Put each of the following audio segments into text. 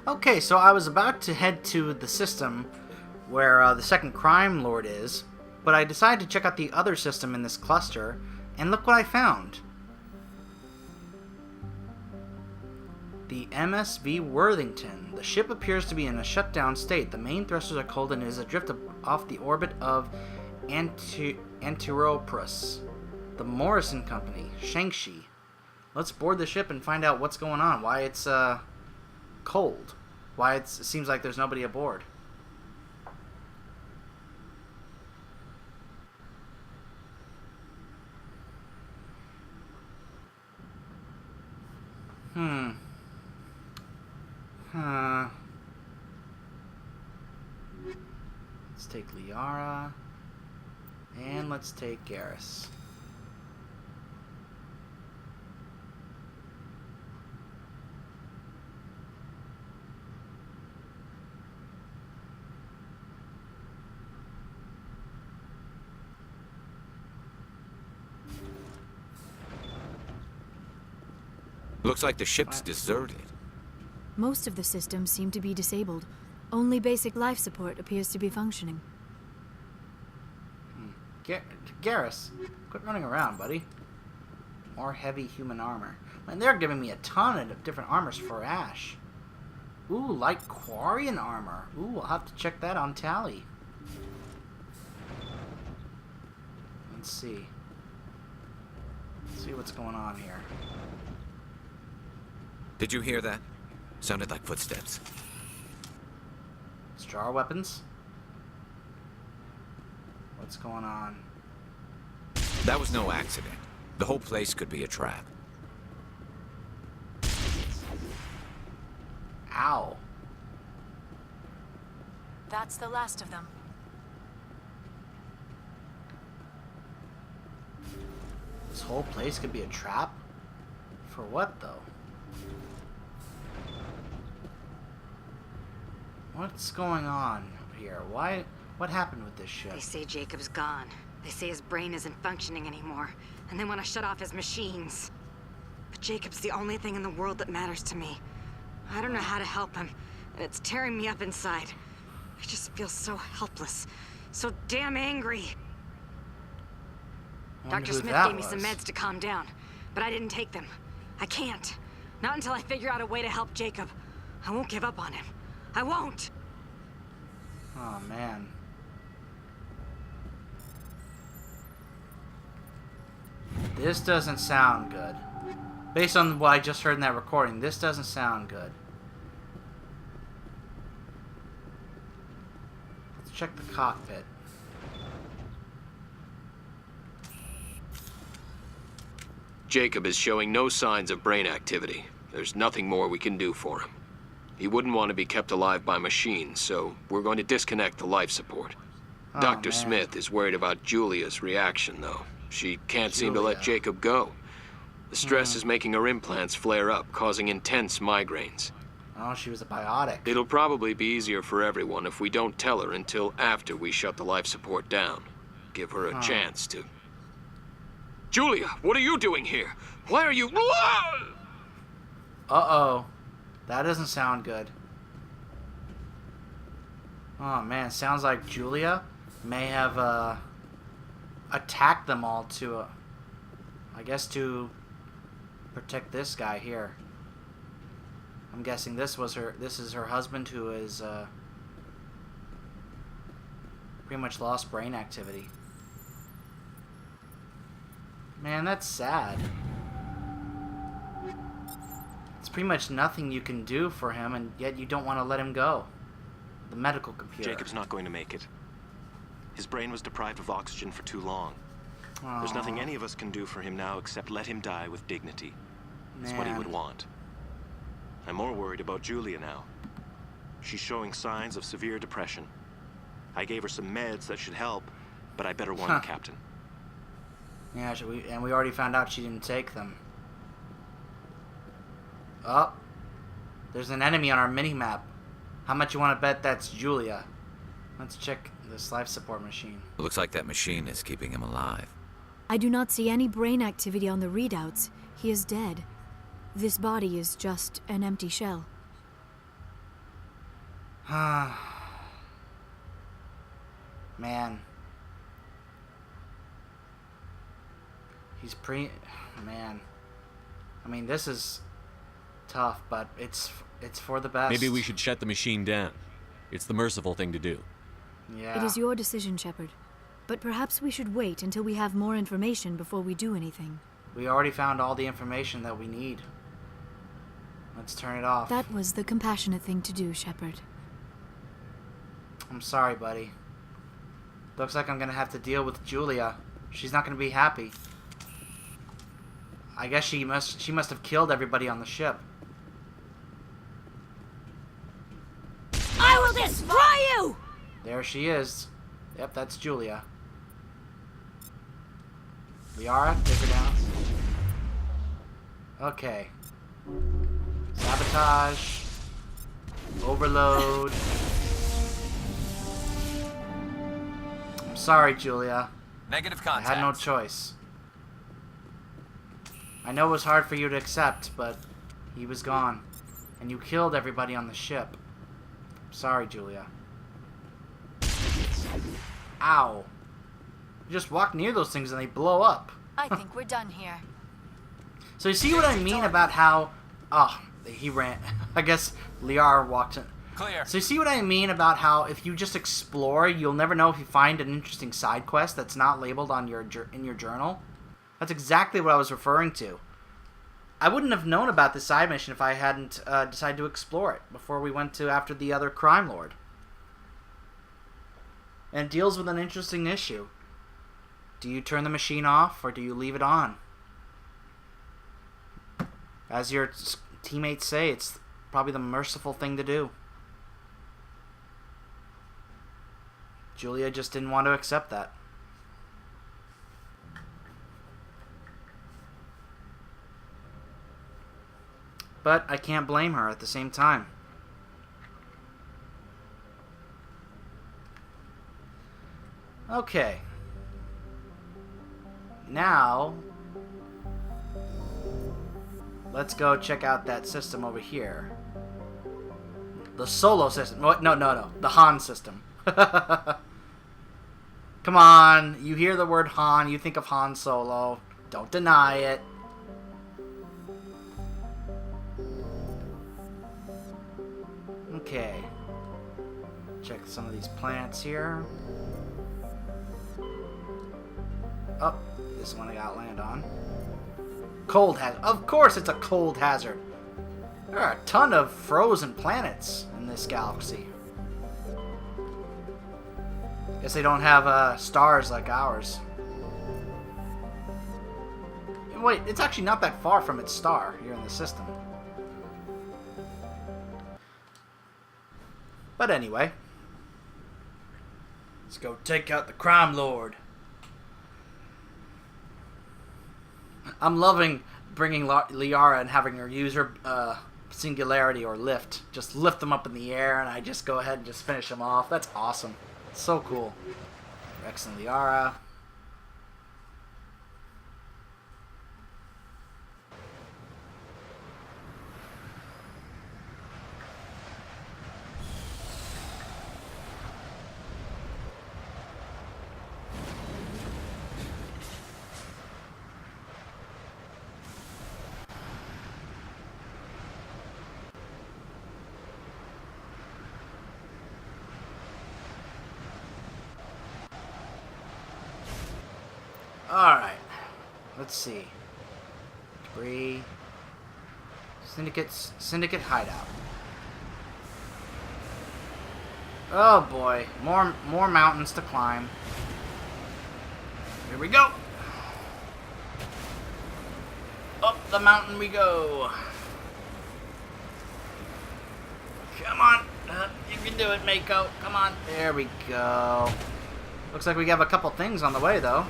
Okay, so I was about to head to the system where the second crime lord is, but I decided to check out the other system in this cluster, and look what I found. The MSV Worthington. The ship appears to be in a shutdown state. The main thrusters are cold and is adrift off the orbit of Antiropris. The Morrison Company, Shangxi. Let's board the ship and find out what's going on. Why it's cold. Why it seems like there's nobody aboard. Let's take Liara. And let's take Garrus. Looks like the ship's deserted. Most of the systems seem to be disabled. Only basic life support appears to be functioning. Garrus, quit running around, buddy. More heavy human armor. And they're giving me a ton of different armors for Ash. Ooh, light Quarian armor. Ooh, I'll have to check that on Tally. Let's see. Let's see what's going on here. Did you hear that? Sounded like footsteps. Jar weapons? What's going on? That was no accident. The whole place could be a trap. Ow. That's the last of them. This whole place could be a trap? For what, though? What's going on here? What happened with this ship? They say Jacob's gone. They say his brain isn't functioning anymore, and they want to shut off his machines. But Jacob's the only thing in the world that matters to me. I don't know how to help him, and it's tearing me up inside. I just feel so helpless, so damn angry. Dr. Smith gave me some meds to calm down, but I didn't take them. I can't. Not until I figure out a way to help Jacob. I won't give up on him. I won't! Oh, man. This doesn't sound good. Based on what I just heard in that recording, this doesn't sound good. Let's check the cockpit. Jacob is showing no signs of brain activity. There's nothing more we can do for him. He wouldn't want to be kept alive by machines, so we're going to disconnect the life support. Oh, Dr. man. Smith is worried about Julia's reaction, though. She can't seem to let Jacob go. The stress is making her implants flare up, causing intense migraines. Oh, she was a biotic. It'll probably be easier for everyone if we don't tell her until after we shut the life support down. Give her a chance to... Julia, what are you doing here? Why are you... Uh-oh. That doesn't sound good. Oh, man. Sounds like Julia may have, attacked them all to, I guess to protect this guy here. I'm guessing this is her husband who is, pretty much lost brain activity. Man, that's sad. It's pretty much nothing you can do for him, and yet you don't want to let him go. The medical computer. Jacob's not going to make it. His brain was deprived of oxygen for too long. Aww. There's nothing any of us can do for him now except let him die with dignity. That's what he would want. I'm more worried about Julia now. She's showing signs of severe depression. I gave her some meds that should help, but I better warn the captain. Yeah, and we already found out she didn't take them. Oh, there's an enemy on our mini-map. How much you want to bet that's Julia? Let's check this life support machine. Looks like that machine is keeping him alive. I do not see any brain activity on the readouts. He is dead. This body is just an empty shell. Man. Man. I mean, this is tough, but it's for the best. Maybe we should shut the machine down. It's the merciful thing to do. Yeah. It is your decision, Shepard. But perhaps we should wait until we have more information before we do anything. We already found all the information that we need. Let's turn it off. That was the compassionate thing to do, Shepard. I'm sorry, buddy. Looks like I'm gonna have to deal with Julia. She's not gonna be happy. I guess she must have killed everybody on the ship. I will destroy you! There she is. Yep, that's Julia. Liara, take her down. Okay. Sabotage. Overload. I'm sorry, Julia. Negative I contact. had no choice. I know it was hard for you to accept, but he was gone. And you killed everybody on the ship. Sorry, Julia. Ow. You just walk near those things and they blow up. I think we're done here. So you see what I mean about how... Oh, he ran. I guess Liara walked in. Clear. So you see what I mean about how if you just explore, you'll never know if you find an interesting side quest that's not labeled on in your journal? That's exactly what I was referring to. I wouldn't have known about this side mission if I hadn't decided to explore it before we went after the other crime lord. And it deals with an interesting issue. Do you turn the machine off or do you leave it on? As your teammates say, it's probably the merciful thing to do. Julia just didn't want to accept that. But I can't blame her at the same time. Okay. Now, let's go check out that system over here. The Solo system. No. The Han system. Come on. You hear the word Han, you think of Han Solo. Don't deny it. Okay. Check some of these plants here. Oh, this one I got land on. Cold hazard. Of course it's a cold hazard. There are a ton of frozen planets in this galaxy. Guess they don't have stars like ours. Wait, it's actually not that far from its star here in the system. But anyway, let's go take out the crime lord. I'm loving bringing Liara and having her use her singularity or lift. Just lift them up in the air and I just go ahead and just finish them off. That's awesome. So cool. Rex and Liara. Alright. Let's see. Debris. Syndicate hideout. Oh boy. More mountains to climb. Here we go. Up the mountain we go. Come on. You can do it, Mako. Come on. There we go. Looks like we have a couple things on the way, though.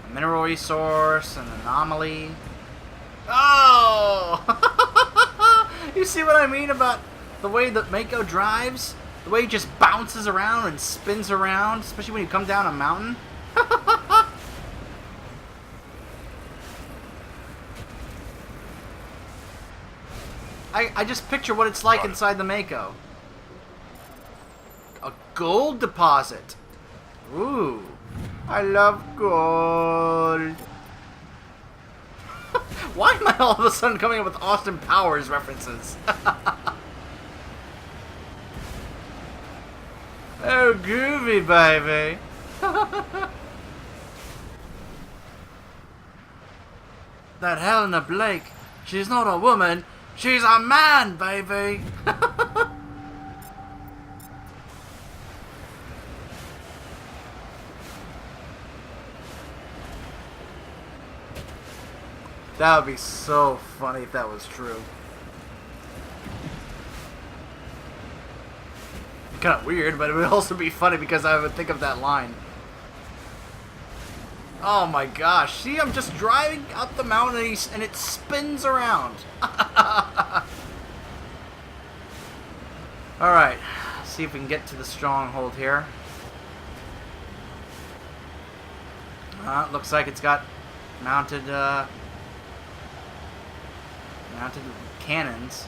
A mineral resource, an anomaly. Oh! You see what I mean about the way that Mako drives? The way he just bounces around and spins around, especially when you come down a mountain. I just picture what it's like inside the Mako. gold deposit. Ooh. I love gold. Why am I all of a sudden coming up with Austin Powers references? Oh, groovy, baby. That Helena Blake, she's not a woman, she's a man, baby. That would be so funny if that was true. Kind of weird, but it would also be funny because I would think of that line. Oh my gosh, see, I'm just driving up the mountain and it spins around. Alright, see if we can get to the stronghold here. Looks like it's got mounted cannons.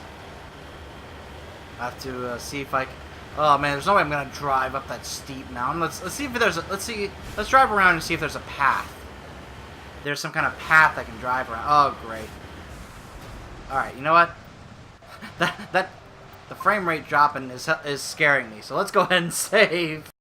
I have to see if I can... Oh man, there's no way I'm gonna drive up that steep mountain. Let's see if there's a, let's drive around and see if there's a path. There's some kind of path I can drive around. Oh great. Alright, you know what? The frame rate dropping is scaring me, so let's go ahead and save.